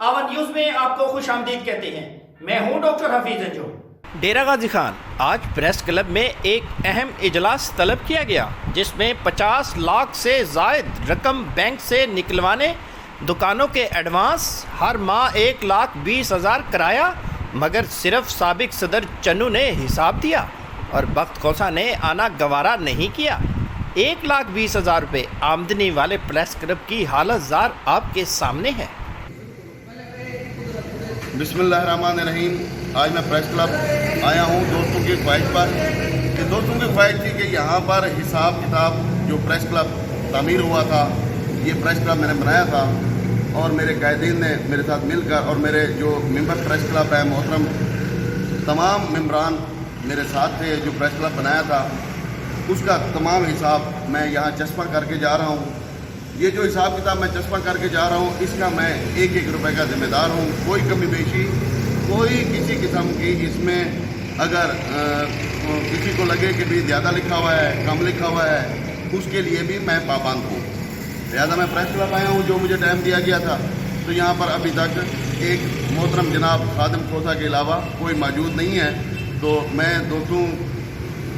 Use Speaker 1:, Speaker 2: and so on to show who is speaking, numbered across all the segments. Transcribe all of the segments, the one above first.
Speaker 1: आवन न्यूज में आपको खुशामदीद कहते हैं। मैं हूं डॉक्टर हफीज अंजुम।
Speaker 2: डेरा गाजी खान आज प्रेस क्लब में एक अहम इजलास तलब किया गया, जिसमें 50 लाख से ज़ायद रकम बैंक से निकलवाने, दुकानों के एडवांस, हर माह 1,20,000 कराया, मगर सिर्फ साबिक सदर चन्नू ने हिसाब दिया और बख्त खोसा ने आना गवारा नहीं किया। 1,20,000 रुपये आमदनी वाले प्रेस क्लब की हालत ज़ार आपके सामने है।
Speaker 3: बिस्मिल्लाहिर्रहमानिर्रहीम। आज मैं प्रेस क्लब आया हूँ दोस्तों की ख्वाहिश पर। कि दोस्तों की ख्वाहिश थी कि यहाँ पर हिसाब किताब जो प्रेस क्लब तामीर हुआ था, ये प्रेस क्लब मैंने बनाया था और मेरे कायदीन ने मेरे साथ मिलकर, और मेरे जो मेंबर प्रेस क्लब है मोहतरम तमाम मेंबरान मेरे साथ थे, जो प्रेस क्लब बनाया था उसका तमाम हिसाब मैं यहाँ चस्पा करके जा रहा हूँ। ये जो हिसाब किताब मैं चस्पा करके जा रहा हूँ, इसका मैं एक रुपए का जिम्मेदार हूँ। कोई कमी बेशी, कोई किसी किस्म की इसमें अगर किसी को लगे कि भी ज़्यादा लिखा हुआ है, कम लिखा हुआ है, उसके लिए भी मैं पाबंद हूँ। लिहाजा मैं प्रेस क्लब आया हूँ, जो मुझे टाइम दिया गया था, तो यहाँ पर अभी तक एक मोहतरम जनाब खादिम खोसा के अलावा कोई मौजूद नहीं है। तो मैं दोस्तों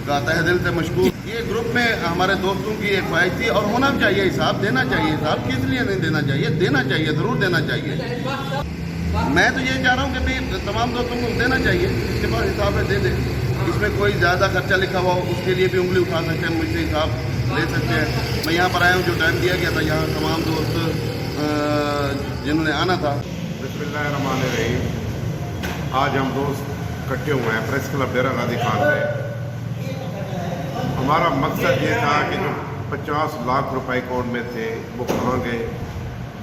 Speaker 3: का तहे दिल से मशकूर। ये ग्रुप में हमारे दोस्तों की एक ख्वाहिश थी और होना भी चाहिए, हिसाब देना चाहिए। हिसाब किस लिए नहीं देना चाहिए? देना चाहिए, ज़रूर देना चाहिए। मैं तो ये चाह रहा हूँ कि भाई तमाम दोस्तों को देना चाहिए, इसके पास हिसाब है दे दें। इसमें कोई ज़्यादा खर्चा लिखा हुआ हो उसके लिए भी उंगली उठा सकते हैं, मुझसे हिसाब ले सकते हैं। मैं यहाँ पर आया हूँ, जो टाइम दिया गया था, यहाँ तमाम दोस्त जिन्होंने आना था।
Speaker 4: बिस्मिल्लाहिर्रहमानिर्रहीम। आज हम दोस्त इकट्ठे हुए हैं प्रेस क्लब डेरा गाजी खान में। हमारा मकसद ये था कि जो 50 लाख रुपए अकाउंट में थे वो कहाँ गए,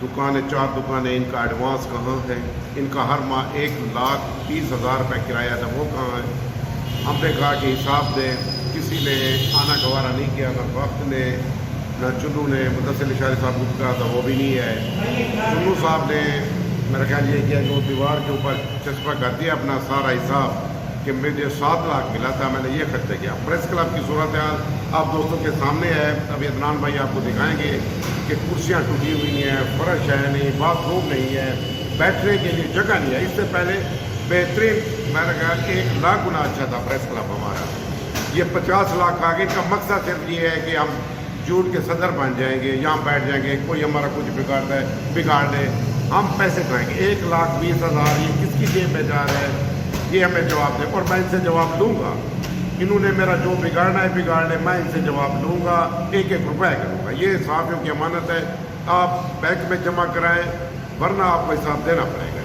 Speaker 4: दुकानें 4 दुकानें, इनका एडवांस कहाँ है, इनका हर माह 1,20,000 रुपये किराया था, वो कहाँ है। हमने कहा कि हिसाब दें। किसी ने आना गवारा नहीं किया, ना वक्त ने, ना चुन्नू ने। मुदस्सिर इशारी साहब को कहा था, वो भी नहीं है। चुन्नू साहब ने मेरा ख्याल ये किया कि वो दीवार के ऊपर चस्पा कर दिया अपना सारा हिसाब कि मुझे 7 लाख मिला था, मैंने ये खर्चा किया। प्रेस क्लब की सूरत हाल आप दोस्तों के सामने है। अभी अदनान भाई आपको दिखाएंगे कि कुर्सियाँ टूटी हुई हैं, फर्श है नहीं, बाथरूम नहीं है, बैठने के लिए जगह नहीं है। इससे पहले बेहतरीन मेरा ख्याल 1 लाख गुना अच्छा था प्रेस क्लब हमारा। ये 50 लाख आ गए। इनका मकसद सिर्फ ये है कि हम जूट के सदर बन जाएंगे, यहाँ बैठ जाएंगे, कोई हमारा कुछ बिगाड़ता है बिगाड़ दे, हम पैसे खाएंगे। 1,20,000 ये किसकी जेब में जा रहा है, ये हमें जवाब दे, और मैं इनसे जवाब लूँगा। इन्होंने मेरा जो बिगाड़ना है बिगाड़ने, मैं इनसे जवाब लूँगा, 1-1 रुपये करूँगा। ये साफियों की अमानत है, आप बैंक में जमा कराएं, वरना आपको हिसाब देना पड़ेगा।